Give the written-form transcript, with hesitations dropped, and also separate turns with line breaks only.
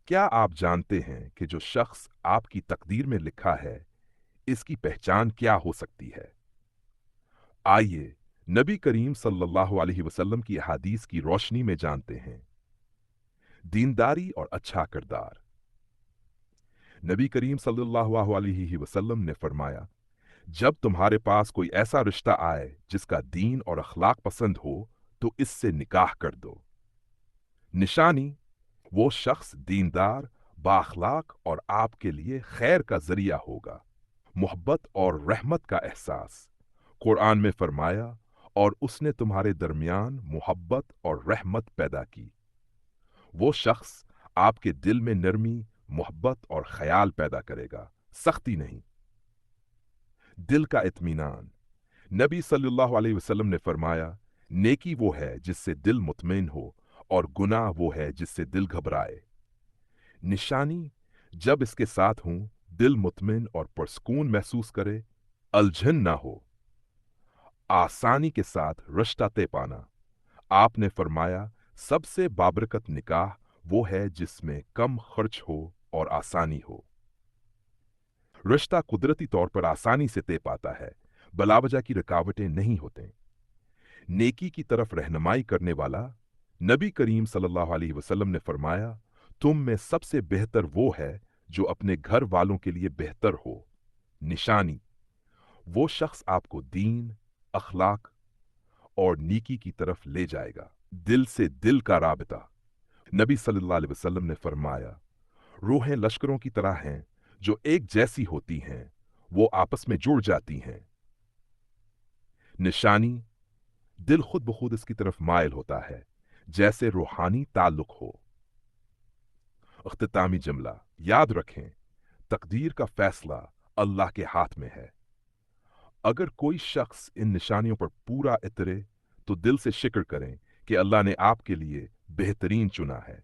क्या आप जानते हैं कि जो शख्स आपकी तकदीर में लिखा है, इसकी पहचान क्या हो सकती है? आइए, नबी करीम सल्लल्लाहु अलैहि वसल्लम की हदीस की रोशनी में जानते हैं। दीनदारी और अच्छा किरदार। नबी करीम सल्लल्लाहु अलैहि वसल्लम ने फरमाया, जब तुम्हारे पास कोई ऐसा रिश्ता आए जिसका दीन और अखलाक पसंद हो, तो इससे निकाह कर दो। निशानी, वो शख्स दीनदार, बाअखलाक और आपके लिए खैर का जरिया होगा। मोहब्बत और रहमत का एहसास। कुरान में फरमाया, और उसने तुम्हारे दरमियान मोहब्बत और रहमत पैदा की। वो शख्स आपके दिल में नरमी, मोहब्बत और ख्याल पैदा करेगा, सख्ती नहीं। दिल का इत्मीनान। नबी सल्लल्लाहु अलैहि वसल्लम ने फरमाया, नेकी वो है जिससे दिल मुतमईन हो, और गुनाह वो है जिससे दिल घबराए। निशानी, जब इसके साथ हूं, दिल मुतमिन और पुरस्कून महसूस करे, अलझन ना हो। आसानी के साथ रिश्ता तय पाना। आपने फरमाया, सबसे बाबरकत निकाह वो है जिसमें कम खर्च हो और आसानी हो। रिश्ता कुदरती तौर पर आसानी से तय पाता है, बलावजा की रुकावटें नहीं होते। नेकी की तरफ रहनुमाई करने वाला। नबी करीम सल्लल्लाहु अलैहि वसल्लम ने फरमाया, तुम में सबसे बेहतर वो है जो अपने घर वालों के लिए बेहतर हो। निशानी, वो शख्स आपको दीन, अखलाक और नेकी की तरफ ले जाएगा। दिल से दिल का राबता। नबी सल्लल्लाहु अलैहि वसल्लम ने फरमाया, रूहें लश्करों की तरह हैं जो एक जैसी होती हैं, वो आपस में जुड़ जाती हैं। निशानी, दिल खुद ब खुद इसकी तरफ मायल होता है, जैसे रूहानी ताल्लुक हो। अख्तितामी जुमला। याद रखें, तकदीर का फैसला अल्लाह के हाथ में है। अगर कोई शख्स इन निशानियों पर पूरा उतरे, तो दिल से शिक्र करें कि अल्लाह ने आपके लिए बेहतरीन चुना है।